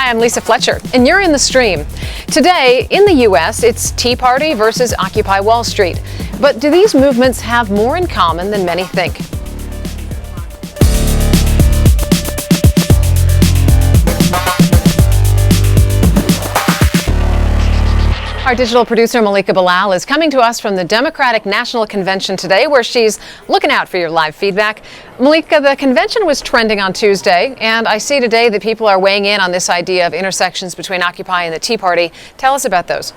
Hi, I'm Lisa Fletcher, and you're in the stream. Today, in the U.S., it's Tea Party versus Occupy Wall Street. But do these movements have more in common than many think? Our digital producer, Malika Bilal, is coming to us from the Democratic National Convention today, where she's looking out for your live feedback. Malika, the convention was trending on Tuesday, and I see today that people are weighing in on this idea of intersections between Occupy and the Tea Party. Tell us about those.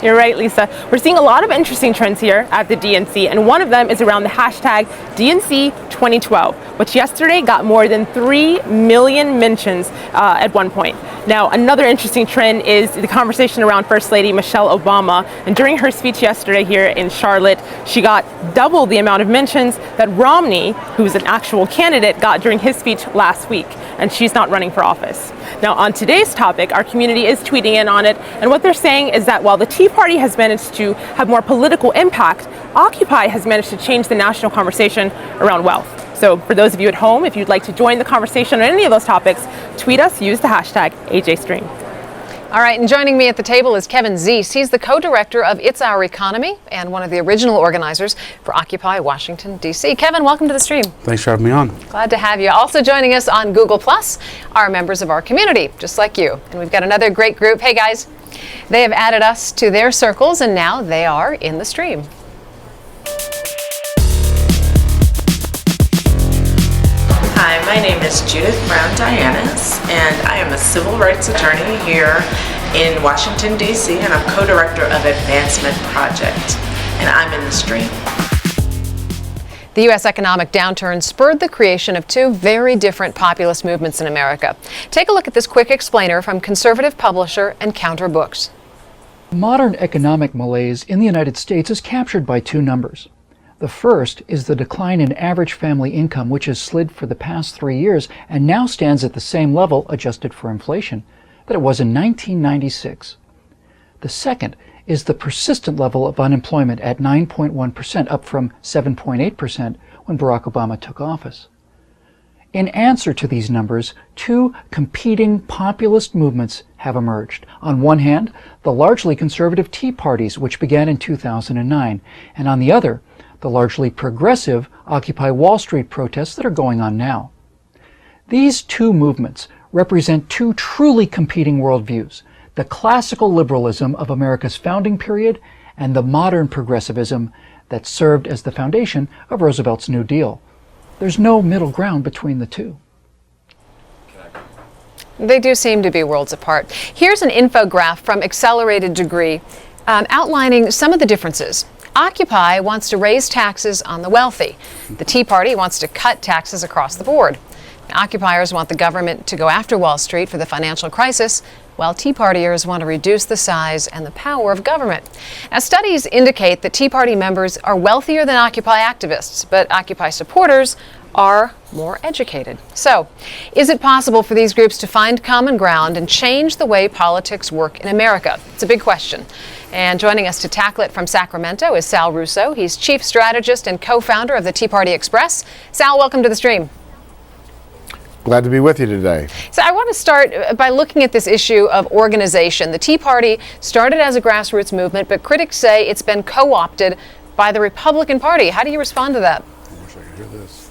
You're right, Lisa. We're seeing a lot of interesting trends here at the DNC, and one of them is around the hashtag DNC2012, which yesterday got more than 3 million mentions at one point. Now, another interesting trend is the conversation around First Lady Michelle Obama, and during her speech yesterday here in Charlotte, she got double the amount of mentions that Romney, who's an actual candidate, got during his speech last week, and she's not running for office. Now, on today's topic, our community is tweeting in on it, and what they're saying is that while the Tea Party has managed to have more political impact, Occupy has managed to change the national conversation around wealth. So for those of you at home, if you'd like to join the conversation on any of those topics, tweet us, use the hashtag AJStream. All right, and joining me at the table is Kevin Zeese. He's the co-director of It's Our Economy and one of the original organizers for Occupy Washington, D.C. Kevin, welcome to the stream. Thanks for having me on. Glad to have you. Also joining us on Google Plus are members of our community, just like you. And we've got another great group. Hey, guys. They have added us to their circles, and now they are in the stream. Hi, my name is Judith Brown Dianis, and I am a civil rights attorney here in Washington, D.C., and I'm co-director of Advancement Project, and I'm in the stream. The U.S. economic downturn spurred the creation of two very different populist movements in America. Take a look at this quick explainer from conservative publisher Encounter Books. Modern economic malaise in the United States is captured by two numbers. The first is the decline in average family income, which has slid for the past 3 years and now stands at the same level, adjusted for inflation, that it was in 1996. The second is the persistent level of unemployment at 9.1%, up from 7.8% when Barack Obama took office. In answer to these numbers, two competing populist movements have emerged. On one hand, the largely conservative Tea Parties, which began in 2009, and on the other, the largely progressive Occupy Wall Street protests that are going on now. These two movements represent two truly competing worldviews: the classical liberalism of America's founding period and the modern progressivism that served as the foundation of Roosevelt's New Deal. There's no middle ground between the two. They do seem to be worlds apart. Here's an infographic from Accelerated Degree outlining some of the differences. Occupy wants to raise taxes on the wealthy. The Tea Party wants to cut taxes across the board. Occupiers want the government to go after Wall Street for the financial crisis, while Tea Partiers want to reduce the size and the power of government. Now, studies indicate that Tea Party members are wealthier than Occupy activists, but Occupy supporters are more educated. So, is it possible for these groups to find common ground and change the way politics work in America? It's a big question. And joining us to tackle it from Sacramento is Sal Russo. He's chief strategist and co-founder of the Tea Party Express. Sal, welcome to the stream. Glad to be with you today. So I want to start by looking at this issue of organization. The Tea Party started as a grassroots movement, but critics say it's been co-opted by the Republican Party. How do you respond to that? I wish I could hear this.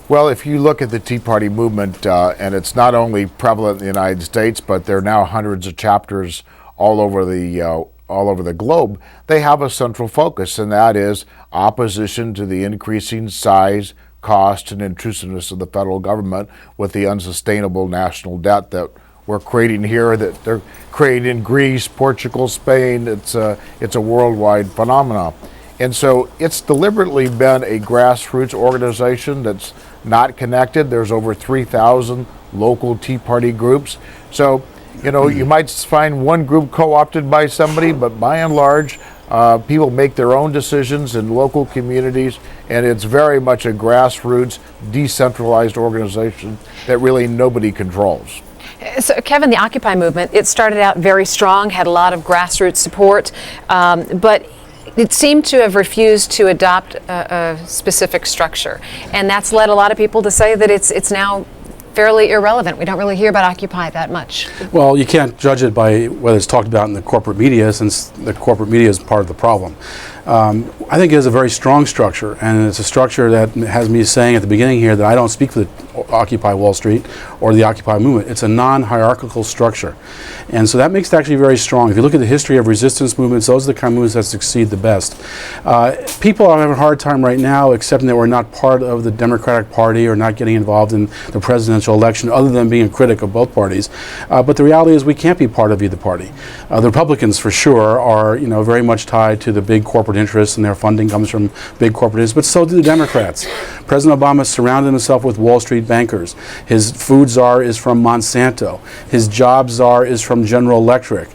Well, if you look at the Tea Party movement, and it's not only prevalent in the United States, but there are now hundreds of chapters all over the globe, they have a central focus, and that is opposition to the increasing size, cost, and intrusiveness of the federal government with the unsustainable national debt that we're creating here, that they're creating in Greece, Portugal, Spain. It's a worldwide phenomenon. And so it's deliberately been a grassroots organization that's not connected. There's over 3,000 local Tea Party groups. So, you know, you might find one group co-opted by somebody, but by and large, people make their own decisions in local communities, and it's very much a grassroots, decentralized organization that really nobody controls. So, Kevin, the Occupy movement, it started out very strong, had a lot of grassroots support, but it seemed to have refused to adopt a specific structure. And that's led a lot of people to say that it's now fairly irrelevant. We don't really hear about Occupy that much. Well, you can't judge it by whether it's talked about in the corporate media, since the corporate media is part of the problem. I think it has a very strong structure, and it's a structure that has me saying at the beginning here that I don't speak for the Occupy Wall Street or the Occupy movement. It's a non-hierarchical structure. And so that makes it actually very strong. If you look at the history of resistance movements, those are the kind of movements that succeed the best. People are having a hard time right now accepting that we're not part of the Democratic Party or not getting involved in the presidential election, other than being a critic of both parties. But the reality is we can't be part of either party. The Republicans, for sure, are very much tied to the big corporate interests, and their funding comes from big corporate interests, but so do the Democrats. President Obama surrounded himself with Wall Street bankers. His food czar is from Monsanto. His job czar is from General Electric.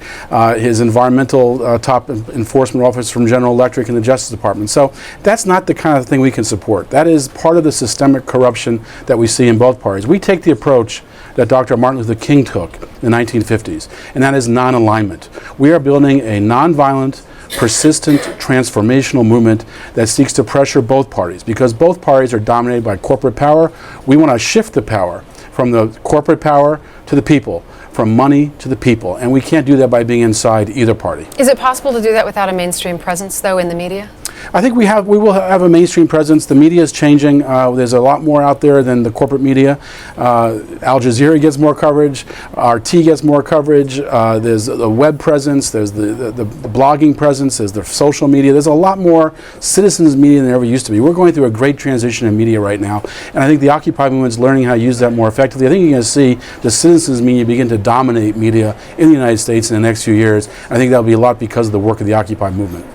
His environmental top enforcement officer from General Electric and the Justice Department. So that's not the kind of thing we can support. That is part of the systemic corruption that we see in both parties. We take the approach that Dr. Martin Luther King took in the 1950s, and that is non-alignment. We are building a non-violent, persistent, transformational movement that seeks to pressure both parties, because both parties are dominated by corporate power. We want to shift the power from the corporate power to the people, from money to the people, and we can't do that by being inside either party. Is it possible to do that without a mainstream presence, though, in the media? I think we will have a mainstream presence. The media is changing. There's a lot more out there than the corporate media. Al Jazeera gets more coverage. RT gets more coverage. There's the web presence. There's the blogging presence. There's the social media. There's a lot more citizens media than there ever used to be. We're going through a great transition in media right now, and I think the Occupy movement is learning how to use that more effectively. I think you're going to see the citizens media begin to dominate media in the United States in the next few years. I think that'll be a lot because of the work of the Occupy movement.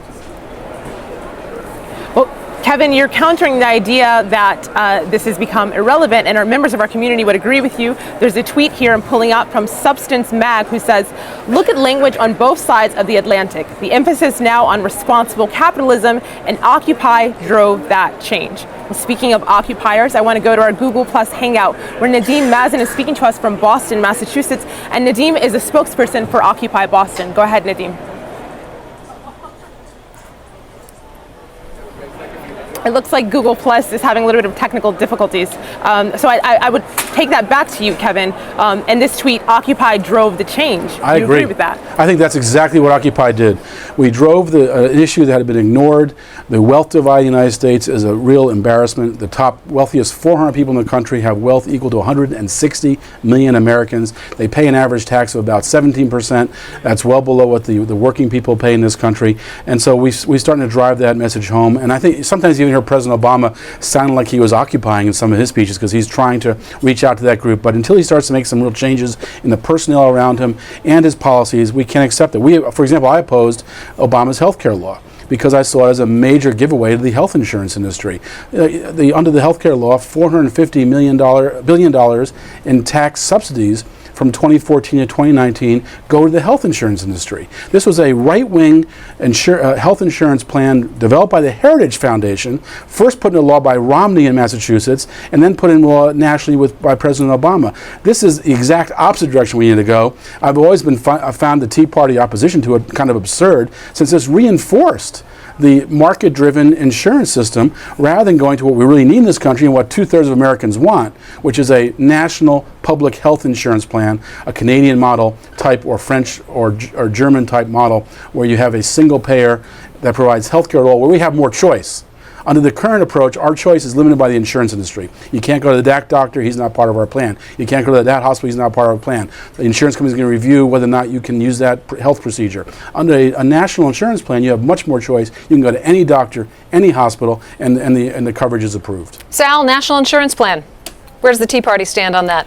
Kevin, you're countering the idea that this has become irrelevant, and our members of our community would agree with you. There's a tweet here I'm pulling up from Substance Mag, who says, look at language on both sides of the Atlantic. The emphasis now on responsible capitalism, and Occupy drove that change. Well, speaking of occupiers, I want to go to our Google Plus Hangout, where Nadim Mazen is speaking to us from Boston, Massachusetts, and Nadim is a spokesperson for Occupy Boston. Go ahead, Nadim. It looks like Google Plus is having a little bit of technical difficulties. So I would take that back to you, Kevin. And this tweet, Occupy drove the change. I agree with that? I think that's exactly what Occupy did. We drove an issue that had been ignored. The wealth divide in the United States is a real embarrassment. The top wealthiest 400 people in the country have wealth equal to 160 million Americans. They pay an average tax of about 17%. That's well below what the working people pay in this country. And so we're starting to drive that message home. And I think sometimes even hear President Obama sounding like he was occupying in some of his speeches, because he's trying to reach out to that group. But until he starts to make some real changes in the personnel around him and his policies, we can't accept it. For example, I opposed Obama's health care law because I saw it as a major giveaway to the health insurance industry. Under the health care law, $450 billion in tax subsidies from 2014 to 2019 go to the health insurance industry. This was a right-wing health insurance plan developed by the Heritage Foundation, first put into law by Romney in Massachusetts, and then put in law nationally by President Obama. This is the exact opposite direction we need to go. I've always found the Tea Party opposition to it kind of absurd, since it's reinforced the market-driven insurance system rather than going to what we really need in this country and what 2/3 of Americans want, which is a national public health insurance plan, a Canadian model type or French or German type model, where you have a single payer that provides health care to all, where we have more choice. Under the current approach, our choice is limited by the insurance industry. You can't go to that doctor, he's not part of our plan. You can't go to that hospital, he's not part of our plan. The insurance company is going to review whether or not you can use that health procedure. Under a national insurance plan, you have much more choice. You can go to any doctor, any hospital, and the coverage is approved. Sal, national insurance plan. Where does the Tea Party stand on that?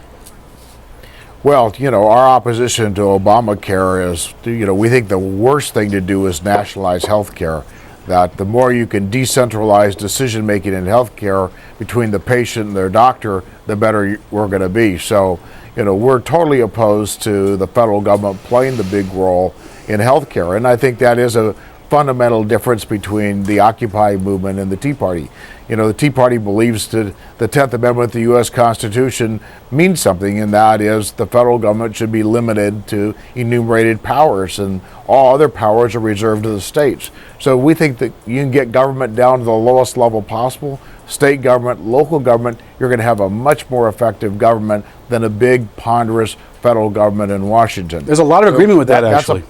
Well, our opposition to Obamacare is, we think the worst thing to do is nationalize health care. That the more you can decentralize decision-making in healthcare between the patient and their doctor, the better we're going to be. So, we're totally opposed to the federal government playing the big role in healthcare. And I think that is a fundamental difference between the Occupy movement and the Tea Party. The Tea Party believes that the 10th Amendment of the U.S. Constitution means something, and that is the federal government should be limited to enumerated powers, and all other powers are reserved to the states. So we think that you can get government down to the lowest level possible, state government, local government, you're going to have a much more effective government than a big, ponderous federal government in Washington. There's a lot of agreement with that, actually.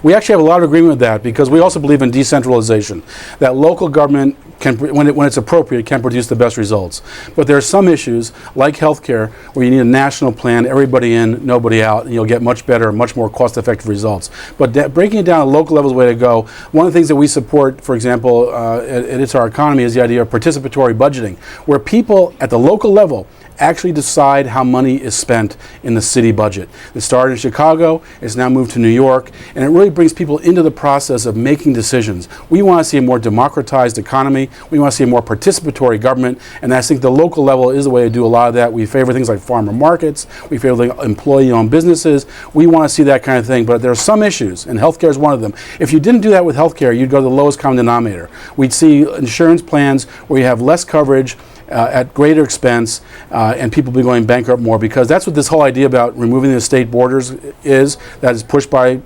We actually have a lot of agreement with that because we also believe in decentralization, that local government can, when it's appropriate, can produce the best results. But there are some issues, like healthcare, where you need a national plan, everybody in, nobody out, and you'll get much better, much more cost-effective results. But breaking it down at local level is the way to go. One of the things that we support, for example, at It's Our Economy, is the idea of participatory budgeting, where people at the local level actually decide how money is spent in the city budget. It started in Chicago, it's now moved to New York, and it really brings people into the process of making decisions. We want to see a more democratized economy, we want to see a more participatory government, and I think the local level is the way to do a lot of that. We favor things like farmer markets, we favor employee-owned businesses, we want to see that kind of thing, but there are some issues, and healthcare is one of them. If you didn't do that with healthcare, you'd go to the lowest common denominator. We'd see insurance plans where you have less coverage, at greater expense, and people be going bankrupt more, because that's what this whole idea about removing the state borders is, that is pushed by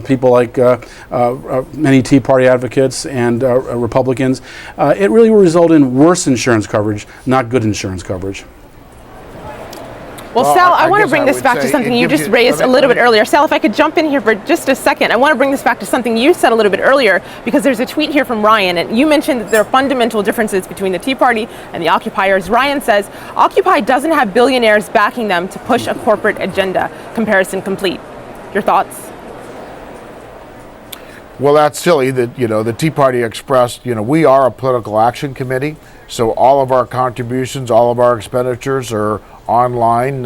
people like many Tea Party advocates and Republicans. It really will result in worse insurance coverage, not good insurance coverage. Well, Sal, I want to bring this back to something you just raised a little bit earlier. Sal, if I could jump in here for just a second. I want to bring this back to something you said a little bit earlier, because there's a tweet here from Ryan, and you mentioned that there are fundamental differences between the Tea Party and the occupiers. Ryan says, Occupy doesn't have billionaires backing them to push a corporate agenda. Comparison complete. Your thoughts? Well, that's silly that, the Tea Party expressed, we are a political action committee, so all of our contributions, all of our expenditures are online,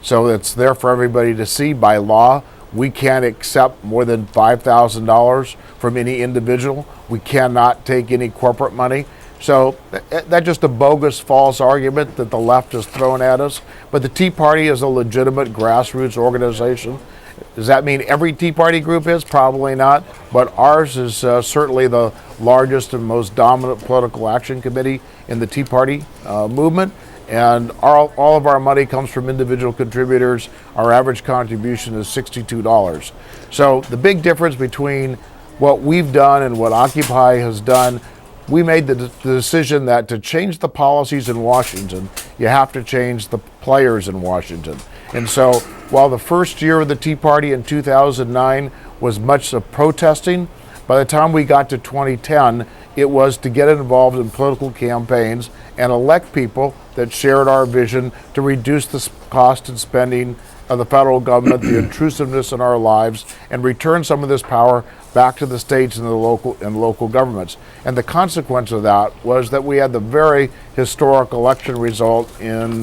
so it's there for everybody to see. By law, we can't accept more than $5,000 from any individual. We cannot take any corporate money. So that's just a bogus, false argument that the left has thrown at us. But the Tea Party is a legitimate grassroots organization. Does that mean every Tea Party group is? Probably not. But ours is certainly the largest and most dominant political action committee in the Tea Party movement. And all of our money comes from individual contributors. Our average contribution is $62. So the big difference between what we've done and what Occupy has done, we made the decision that to change the policies in Washington, you have to change the players in Washington. And so while the first year of the Tea Party in 2009 was much of protesting, by the time we got to 2010, it was to get involved in political campaigns and elect people that shared our vision to reduce the cost and spending of the federal government, the intrusiveness in our lives, and return some of this power back to the states and the local governments. And the consequence of that was that we had the very historic election result in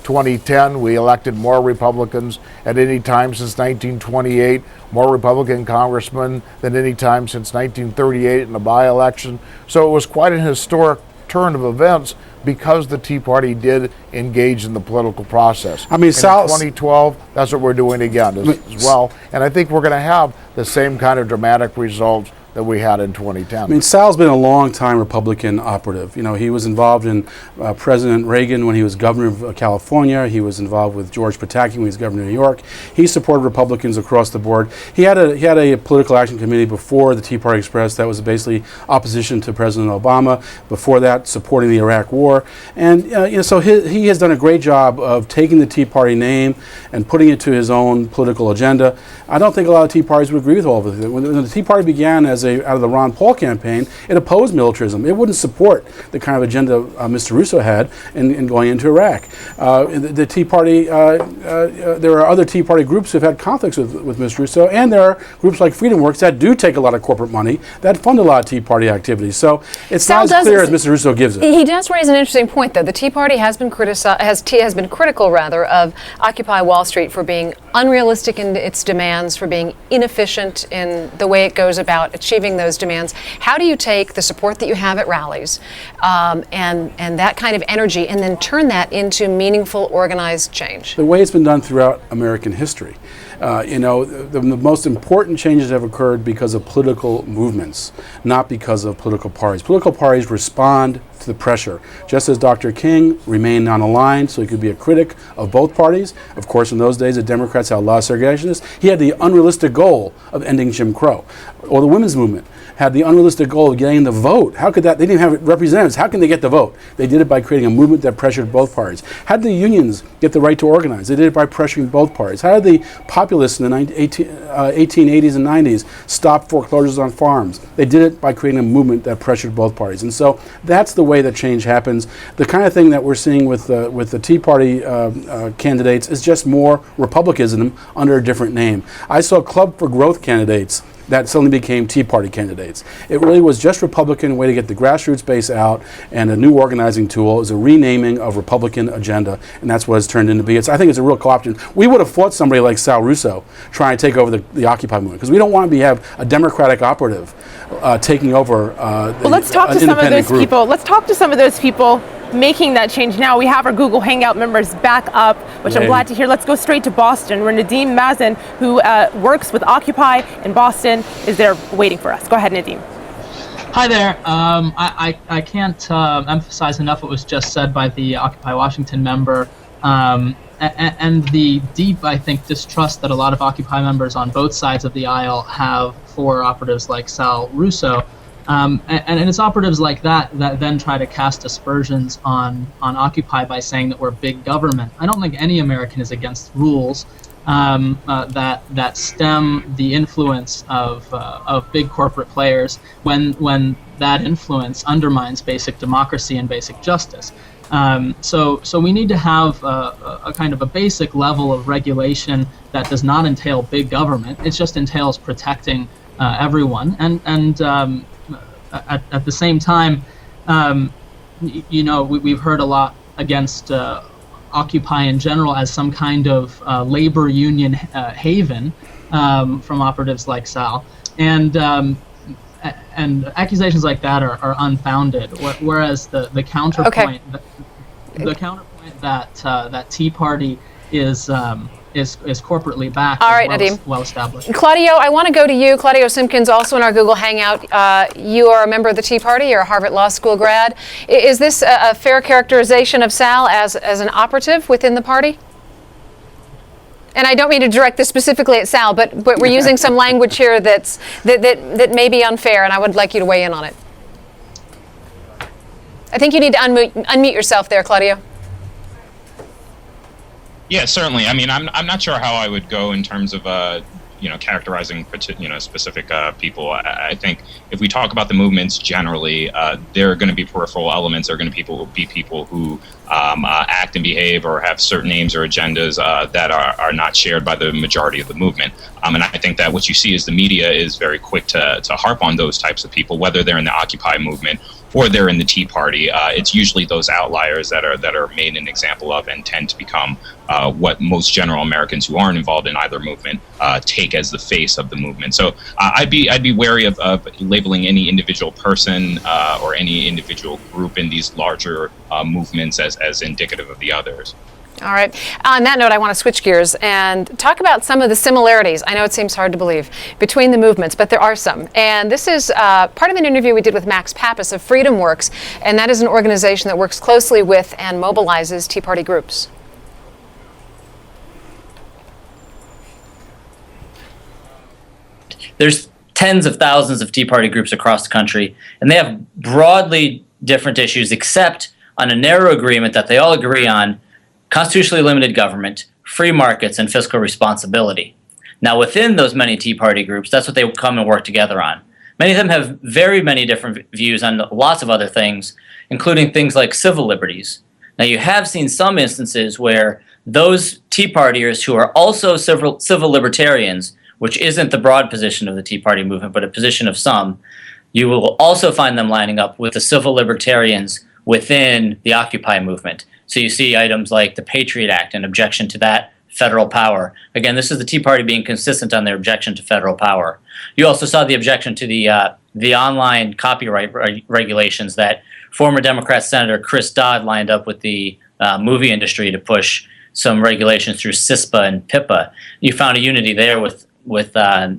2010. We elected more Republicans at any time since 1928, more Republican congressmen than any time since 1938 in a by-election. So it was quite an historic turn of events because the Tea Party did engage in the political process. I mean, in 2012, that's what we're doing again as well. And I think we're going to have the same kind of dramatic results that we had in 2010. I mean, Sal's been a long-time Republican operative. He was involved in President Reagan when he was governor of California. He was involved with George Pataki when he was governor of New York. He supported Republicans across the board. He had a political action committee before the Tea Party Express that was basically opposition to President Obama. Before that, supporting the Iraq War. And so he has done a great job of taking the Tea Party name and putting it to his own political agenda. I don't think a lot of Tea Parties would agree with all of it. When the Tea Party began out of the Ron Paul campaign, it opposed militarism. It wouldn't support the kind of agenda Mr. Russo had in going into Iraq. The Tea Party, there are other Tea Party groups who have had conflicts with Mr. Russo, and there are groups like Freedom Works that do take a lot of corporate money that fund a lot of Tea Party activities. So it's not as clear as Mr. Russo gives it. He does raise an interesting point, though. The Tea Party has been critical of Occupy Wall Street for being unrealistic in its demands, for being inefficient in the way it goes about achieving those demands. How do you take the support that you have at rallies and that kind of energy and then turn that into meaningful, organized change? The way it's been done throughout American history. The most important changes have occurred because of political movements, not because of political parties. Political parties respond to the pressure. Just as Dr. King remained non-aligned so he could be a critic of both parties, of course in those days the Democrats had a lot of segregationists, he had the unrealistic goal of ending Jim Crow. Or the women's movement had the unrealistic goal of getting the vote. How could that? They didn't have representatives. How can they get the vote? They did it by creating a movement that pressured both parties. How did the unions get the right to organize? They did it by pressuring both parties. How did the populists in the 1880s and 90s stop foreclosures on farms? They did it by creating a movement that pressured both parties. And so that's the way that change happens. The kind of thing that we're seeing with the Tea Party candidates is just more republicanism under a different name. I saw Club for Growth candidates that suddenly became Tea Party candidates. It really was just Republican, way to get the grassroots base out, and a new organizing tool is a renaming of Republican agenda, and that's what it's turned into be. I think it's a real co-option. We would have fought somebody like Sal Russo trying to take over the Occupy movement, because we don't want to have a Democratic operative taking over well, let's talk to some of those group. people. Let's talk to some of those people making that change now. We have our Google Hangout members back up, which I'm glad to hear. Let's go straight to Boston, where Nadeem Mazen, who works with Occupy in Boston, is there waiting for us. Go ahead, Nadeem. Hi there. I can't emphasize enough what was just said by the Occupy Washington member, and the deep, I think, distrust that a lot of Occupy members on both sides of the aisle have for operatives like Sal Russo. And it's operatives like that that then try to cast aspersions on Occupy by saying that we're big government. I don't think any American is against rules that stem the influence of big corporate players when that influence undermines basic democracy and basic justice. So we need to have a kind of a basic level of regulation that does not entail big government. It just entails protecting everyone and at the same time, we've heard a lot against Occupy in general as some kind of labor union haven from operatives like Sal, and accusations like that are unfounded. Whereas the counterpoint, the counterpoint that Tea Party is corporately backed. All right, Nadeem. Well established. Claudio, I want to go to you. Claudio Simpkins, also in our Google Hangout. You are a member of the Tea Party. You're a Harvard Law School grad. Is this a fair characterization of Sal as an operative within the party? And I don't mean to direct this specifically at Sal, but we're using some language here that may be unfair, and I would like you to weigh in on it. I think you need to unmute yourself there, Claudio. Yeah, certainly. I mean, I'm not sure how I would go in terms of characterizing specific people. I think if we talk about the movements generally, there are going to be peripheral elements. There are going to be people who act and behave or have certain aims or agendas that are not shared by the majority of the movement. And I think that what you see is the media is very quick to harp on those types of people, whether they're in the Occupy movement or they're in the Tea Party. It's usually those outliers that are made an example of and tend to become what most general Americans who aren't involved in either movement take as the face of the movement. So I'd be wary of labeling any individual person or any individual group in these larger movements as indicative of the others. All right. On that note, I want to switch gears and talk about some of the similarities. I know it seems hard to believe between the movements, but there are some. And this is part of an interview we did with Max Pappas of Freedom Works, and that is an organization that works closely with and mobilizes Tea Party groups. There's tens of thousands of Tea Party groups across the country, and they have broadly different issues, except on a narrow agreement that they all agree on: constitutionally limited government, free markets, and fiscal responsibility. Now, within those many Tea Party groups, that's what they come and work together on. Many of them have very many different views on lots of other things, including things like civil liberties. Now, you have seen some instances where those Tea Partiers who are also civil libertarians, which isn't the broad position of the Tea Party movement, but a position of some, you will also find them lining up with the civil libertarians within the Occupy movement. So you see items like the Patriot Act and objection to that federal power. Again, this is the Tea Party being consistent on their objection to federal power. You also saw the objection to the online copyright regulations that former Democrat Senator Chris Dodd lined up with the movie industry to push some regulations through CISPA and PIPA. You found a unity there with a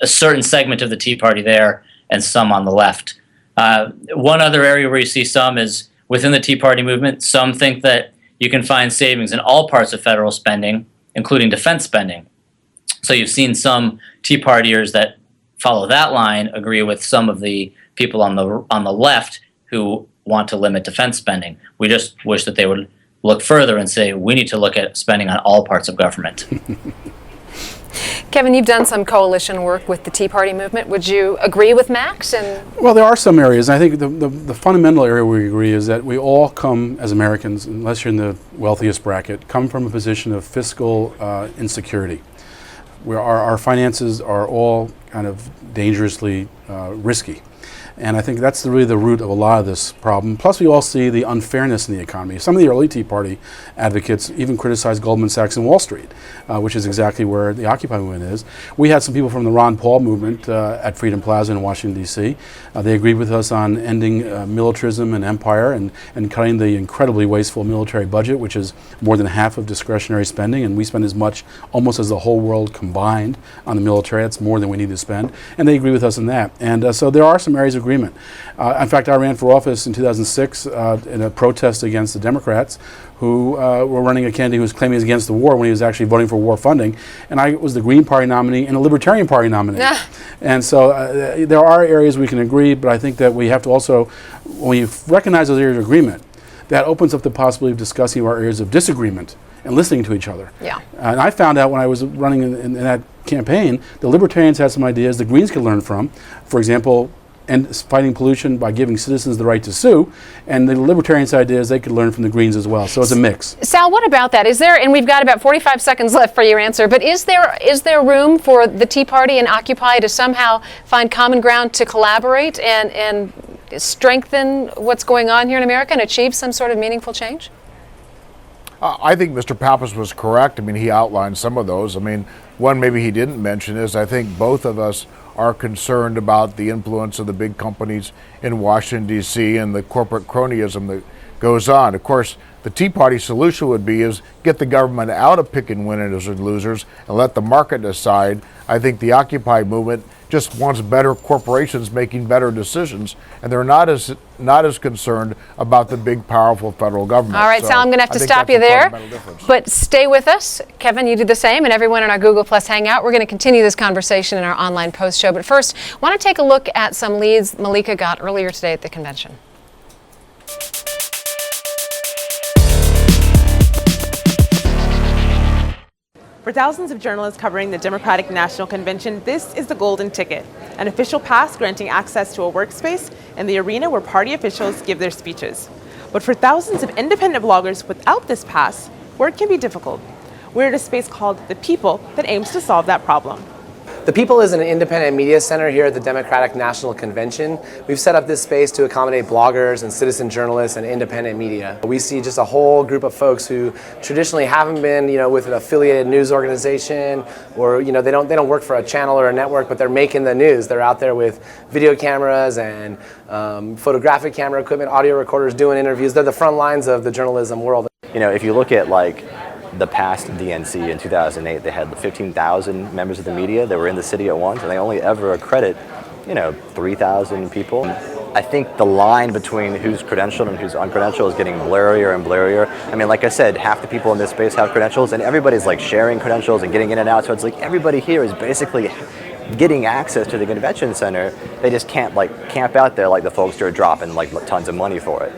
certain segment of the Tea Party there and some on the left. One other area where you see some is within the Tea Party movement. Some think that you can find savings in all parts of federal spending, including defense spending. So you've seen some Tea Partiers that follow that line agree with some of the people on the left who want to limit defense spending. We just wish that they would look further and say we need to look at spending on all parts of government. Kevin, you've done some coalition work with the Tea Party movement. Would you agree with Max? Well, there are some areas. I think the fundamental area where we agree is that we all come as Americans, unless you're in the wealthiest bracket, come from a position of fiscal insecurity, where our finances are all kind of dangerously risky. And I think that's really the root of a lot of this problem. Plus, we all see the unfairness in the economy. Some of the early Tea Party advocates even criticized Goldman Sachs and Wall Street, which is exactly where the Occupy movement is. We had some people from the Ron Paul movement at Freedom Plaza in Washington, D.C. They agreed with us on ending militarism and empire and cutting the incredibly wasteful military budget, which is more than half of discretionary spending. And we spend as much, almost as the whole world combined, on the military. That's more than we need to spend. And they agree with us on that. And so there are some areas of agreement. In fact, I ran for office in 2006 in a protest against the Democrats who were running a candidate who was claiming he was against the war when he was actually voting for war funding. And I was the Green Party nominee and a Libertarian Party nominee. And so there are areas we can agree, but I think that we have to also, when you recognize those areas of agreement, that opens up the possibility of discussing our areas of disagreement and listening to each other. Yeah. And I found out when I was running in that campaign, the Libertarians had some ideas the Greens could learn from. For example, and fighting pollution by giving citizens the right to sue, and the Libertarians' ideas they could learn from the Greens as well. So it's a mix. Sal, what about that? Is there, and we've got about 45 seconds left for your answer, but is there room for the Tea Party and Occupy to somehow find common ground to collaborate and strengthen what's going on here in America and achieve some sort of meaningful change? I think Mr. Pappas was correct. I mean, he outlined some of those. I mean, one maybe he didn't mention is I think both of us are concerned about the influence of the big companies in Washington, D.C. and the corporate cronyism that goes on. Of course, the Tea Party solution would be is get the government out of picking winners and losers and let the market decide. I think the Occupy movement just wants better corporations making better decisions, and they're not as concerned about the big, powerful federal government. All right, so Sal, I'm going to have to stop you there, but stay with us. Kevin, you do the same, and everyone in our Google Plus Hangout. We're going to continue this conversation in our online post show, but first, I want to take a look at some leads Malika got earlier today at the convention. For thousands of journalists covering the Democratic National Convention, this is the golden ticket, an official pass granting access to a workspace in the arena where party officials give their speeches. But for thousands of independent bloggers without this pass, work can be difficult. We're at a space called The People that aims to solve that problem. The People is an independent media center here at the Democratic National Convention. We've set up this space to accommodate bloggers and citizen journalists and independent media. We see just a whole group of folks who traditionally haven't been, with an affiliated news organization, or they don't work for a channel or a network, but they're making the news. They're out there with video cameras and photographic camera equipment, audio recorders, doing interviews. They're the front lines of the journalism world. If you look at the past DNC in 2008, they had 15,000 members of the media that were in the city at once, and they only ever accredit, 3,000 people. I think the line between who's credentialed and who's uncredentialed is getting blurrier and blurrier. I mean, like I said, half the people in this space have credentials, and everybody's sharing credentials and getting in and out, so it's everybody here is basically getting access to the convention center. They just can't camp out there like the folks who are dropping tons of money for it.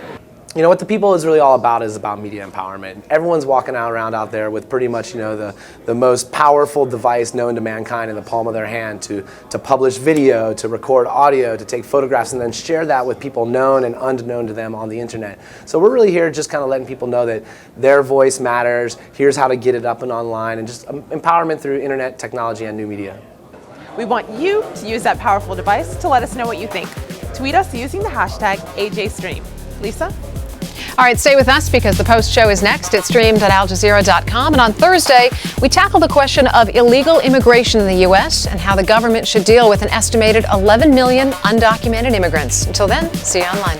What The People is really all about is about media empowerment. Everyone's walking around out there with pretty much, the most powerful device known to mankind in the palm of their hand to publish video, to record audio, to take photographs, and then share that with people known and unknown to them on the internet. So we're really here just kind of letting people know that their voice matters, here's how to get it up and online, and just empowerment through internet technology and new media. We want you to use that powerful device to let us know what you think. Tweet us using the hashtag AJStream. Lisa? All right, stay with us because the Post show is next. It's streamed at aljazeera.com. And on Thursday, we tackle the question of illegal immigration in the U.S. and how the government should deal with an estimated 11 million undocumented immigrants. Until then, see you online.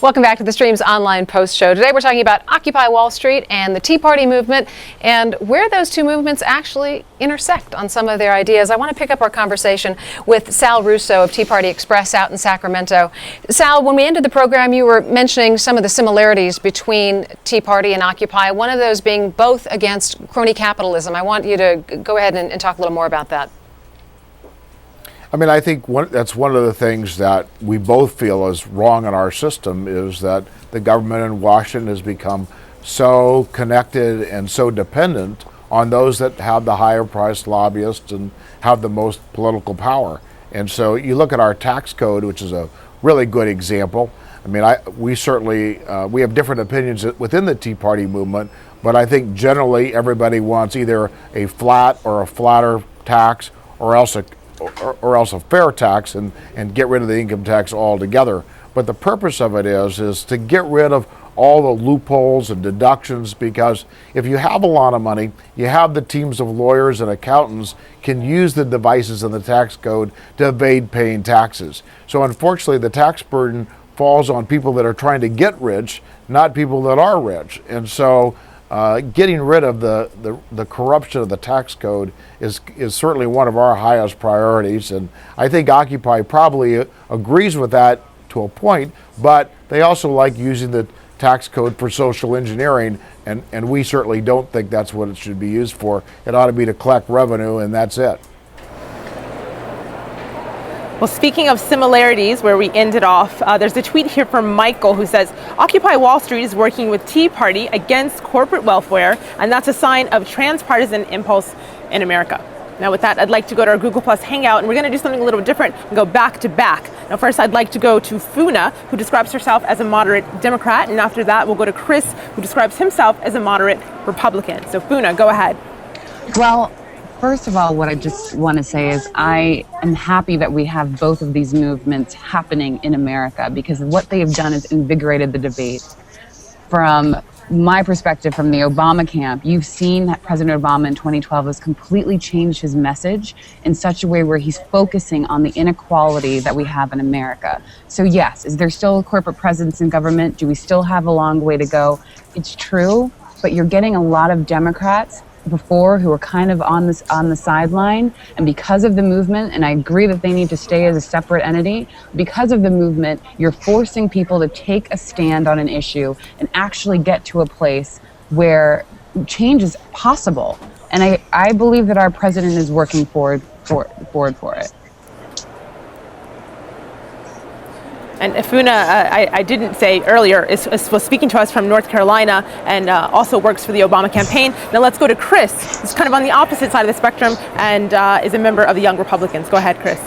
Welcome back to the Stream's online post show. Today we're talking about Occupy Wall Street and the Tea Party movement and where those two movements actually intersect on some of their ideas. I want to pick up our conversation with Sal Russo of Tea Party Express out in Sacramento. Sal, when we ended the program, you were mentioning some of the similarities between Tea Party and Occupy, one of those being both against crony capitalism. I want you to go ahead and talk a little more about that. I mean, I think that's one of the things that we both feel is wrong in our system is that the government in Washington has become so connected and so dependent on those that have the higher priced lobbyists and have the most political power. And so you look at our tax code, which is a really good example. I mean, we certainly, we have different opinions within the Tea Party movement, but I think generally everybody wants either a flat or a flatter tax or else a fair tax and get rid of the income tax altogether. But the purpose of it is to get rid of all the loopholes and deductions, because if you have a lot of money, you have the teams of lawyers and accountants can use the devices in the tax code to evade paying taxes. So unfortunately, the tax burden falls on people that are trying to get rich, not people that are rich. And so getting rid of the corruption of the tax code is certainly one of our highest priorities, and I think Occupy probably agrees with that to a point, but they also like using the tax code for social engineering, and we certainly don't think that's what it should be used for. It ought to be to collect revenue, and that's it. Well, speaking of similarities, where we ended off, there's a tweet here from Michael who says, Occupy Wall Street is working with Tea Party against corporate welfare, and that's a sign of transpartisan impulse in America. Now with that, I'd like to go to our Google Plus Hangout, and we're going to do something a little different and go back to back. Now first, I'd like to go to Funa, who describes herself as a moderate Democrat, and after that, we'll go to Chris, who describes himself as a moderate Republican. So Funa, go ahead. Well, first of all, what I just want to say is I am happy that we have both of these movements happening in America, because what they have done is invigorated the debate. From my perspective, from the Obama camp, you've seen that President Obama in 2012 has completely changed his message in such a way where he's focusing on the inequality that we have in America. So yes, is there still a corporate presence in government? Do we still have a long way to go? It's true, but you're getting a lot of Democrats before who were kind of on the sideline, and because of the movement, and I agree that they need to stay as a separate entity, because of the movement, you're forcing people to take a stand on an issue and actually get to a place where change is possible. And I believe that our president is working forward for it. And Funa, I didn't say earlier, was speaking to us from North Carolina and also works for the Obama campaign. Now let's go to Chris, who's kind of on the opposite side of the spectrum and is a member of the Young Republicans. Go ahead, Chris.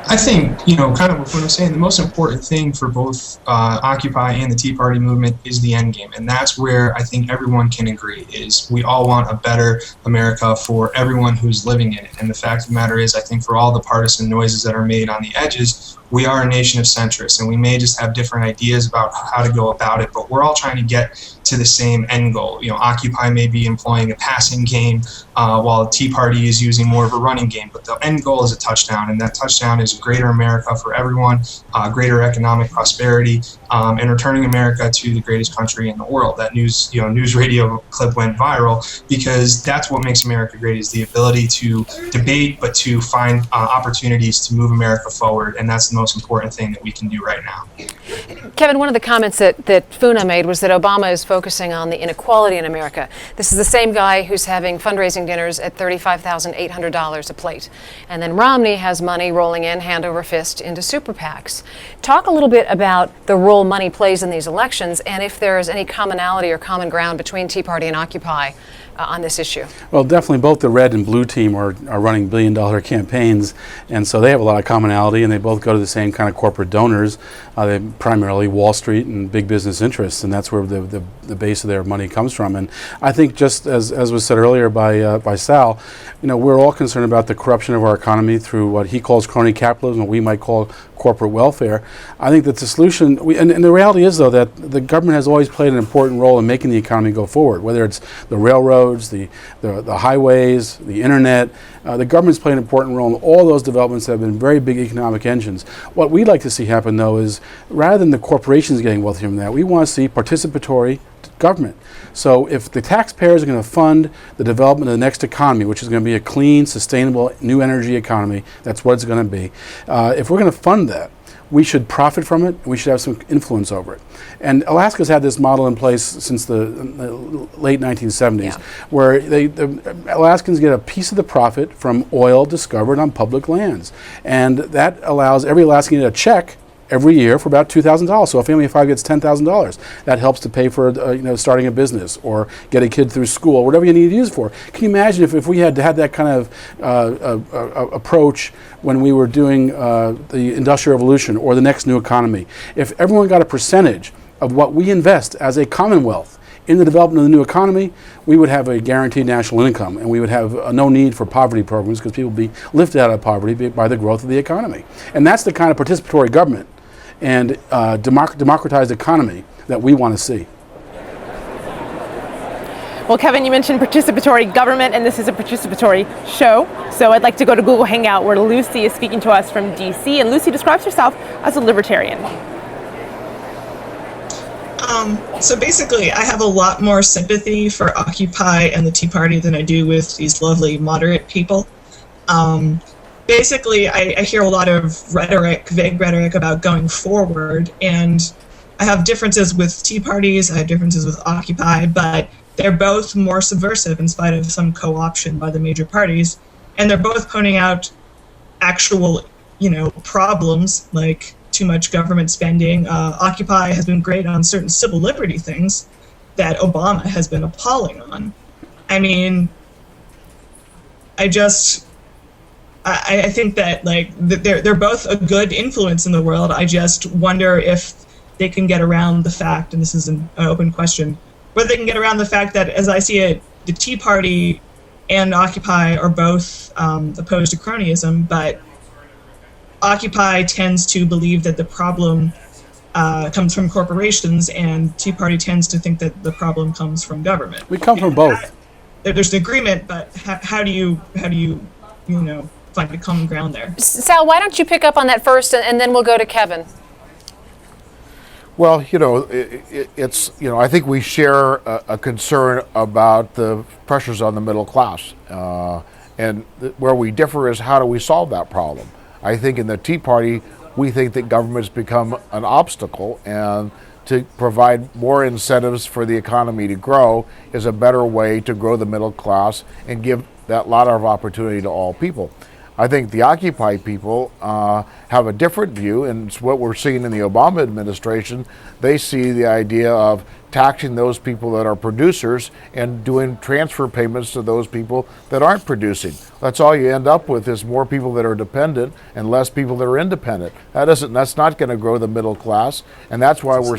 I think, kind of what I'm saying, the most important thing for both Occupy and the Tea Party movement is the end game. And that's where I think everyone can agree is we all want a better America for everyone who's living in it. And the fact of the matter is, I think for all the partisan noises that are made on the edges, we are a nation of centrists, and we may just have different ideas about how to go about it, but we're all trying to get to the same end goal. Occupy may be employing a passing game, while the Tea Party is using more of a running game, but the end goal is a touchdown, and that touchdown is a greater America for everyone, greater economic prosperity, and returning America to the greatest country in the world. That news radio clip went viral because that's what makes America great, is the ability to debate, but to find opportunities to move America forward, and that's the most important thing that we can do right now. Kevin, one of the comments that Funa made was that Obama is focusing on the inequality in America. This is the same guy who's having fundraising dinners at $35,800 a plate. And then Romney has money rolling in hand over fist into super PACs. Talk a little bit about the role money plays in these elections, and if there is any commonality or common ground between Tea Party and Occupy on this issue. Well, definitely both the red and blue team are running billion-dollar campaigns, and so they have a lot of commonality, and they both go to the same kind of corporate donors. They primarily Wall Street and big business interests, and that's where the base of their money comes from. And I think, just as was said earlier by Sal, we're all concerned about the corruption of our economy through what he calls crony capitalism, what we might call corporate welfare. I think that the solution, and the reality is, though, that the government has always played an important role in making the economy go forward, whether it's the railroad, roads, the highways, the internet. The government's playing an important role in all those developments that have been very big economic engines. What we'd like to see happen, though, is rather than the corporations getting wealthier from that, we want to see participatory government. So if the taxpayers are going to fund the development of the next economy, which is going to be a clean, sustainable, new energy economy, that's what it's going to be. If we're going to fund that, we should profit from it. We should have some influence over it. And Alaska's had this model in place since the late 1970s, where the Alaskans get a piece of the profit from oil discovered on public lands. And that allows every Alaskan to get a check every year for about $2,000. So a family of 5 gets $10,000. That helps to pay for starting a business or get a kid through school, whatever you need to use it for. Can you imagine if we had had that kind of approach when we were doing the Industrial Revolution or the next new economy? If everyone got a percentage of what we invest as a commonwealth in the development of the new economy, we would have a guaranteed national income, and we would have no need for poverty programs because people would be lifted out of poverty by the growth of the economy. And that's the kind of participatory government and democratized economy that we want to see. Well, Kevin, you mentioned participatory government, and this is a participatory show. So I'd like to go to Google Hangout, where Lucy is speaking to us from DC, and Lucy describes herself as a libertarian. So basically, I have a lot more sympathy for Occupy and the Tea Party than I do with these lovely moderate people. Basically, I hear a lot of rhetoric, vague rhetoric about going forward, and I have differences with Tea Parties, I have differences with Occupy, but they're both more subversive in spite of some co-option by the major parties, and they're both pointing out actual, problems like too much government spending. Occupy has been great on certain civil liberty things that Obama has been appalling on. I mean, I think that they're both a good influence in the world. I just wonder if they can get around the fact, and this is an open question, whether they can get around the fact that, as I see it, the Tea Party and Occupy are both opposed to cronyism, but Occupy tends to believe that the problem comes from corporations, and Tea Party tends to think that the problem comes from government. We come from both. There's an agreement, but how do you find a common ground there? Sal, why don't you pick up on that first, and then we'll go to Kevin. Well, I think we share a concern about the pressures on the middle class. And where we differ is how do we solve that problem? I think in the Tea Party, we think that government's become an obstacle, and to provide more incentives for the economy to grow is a better way to grow the middle class and give that lot of opportunity to all people. I think the Occupy people have a different view, and it's what we're seeing in the Obama administration. They see the idea of taxing those people that are producers and doing transfer payments to those people that aren't producing. That's all you end up with, is more people that are dependent and less people that are independent. That's not going to grow the middle class, and that's why we're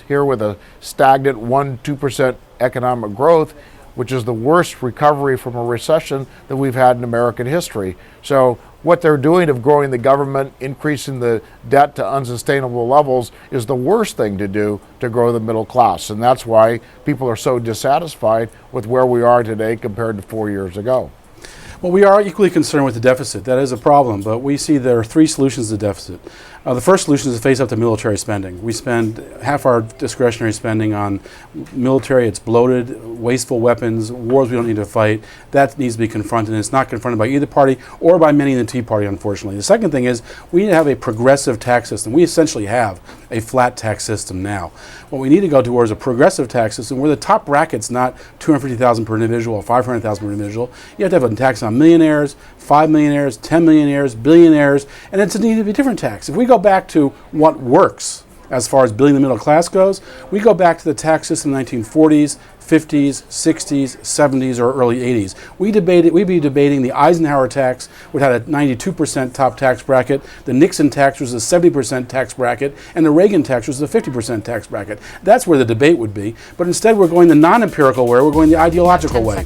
here with a stagnant 1-2% economic growth, which is the worst recovery from a recession that we've had in American history. So what they're doing of growing the government, increasing the debt to unsustainable levels, is the worst thing to do to grow the middle class. And that's why people are so dissatisfied with where we are today compared to 4 years ago. Well, we are equally concerned with the deficit. That is a problem, but we see there are 3 solutions to the deficit. The first solution is to face up to military spending. We spend half our discretionary spending on military. It's bloated, wasteful weapons, wars we don't need to fight. That needs to be confronted, and it's not confronted by either party or by many in the Tea Party, unfortunately. The second thing is we need to have a progressive tax system. We essentially have a flat tax system now. What we need to go towards a progressive tax system where the top bracket's not $250,000 per individual or $500,000 per individual. You have to have a tax on millionaires, 5 millionaires, 10 millionaires, billionaires, and it's need to be a different tax. If we go back to what works as far as building the middle class goes, we go back to the tax system in the 1940s, 50s, 60s, 70s, or early 80s. We'd be debating the Eisenhower tax, which had a 92% top tax bracket. The Nixon tax was a 70% tax bracket, and the Reagan tax was a 50% tax bracket. That's where the debate would be. But instead, we're going the non-empirical way. We're going the ideological way.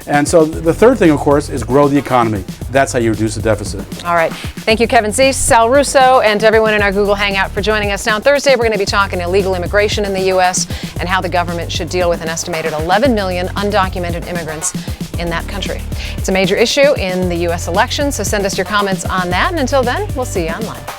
And so the third thing, of course, is grow the economy. That's how you reduce the deficit. All right. Thank you, Kevin Zeese, Sal Russo, and everyone in our Google Hangout for joining us. Now, on Thursday, we're going to be talking illegal immigration in the U.S. and how the government should deal with an estimated estimated 11 million undocumented immigrants in that country. It's a major issue in the U.S. election, so send us your comments on that. And until then, we'll see you online.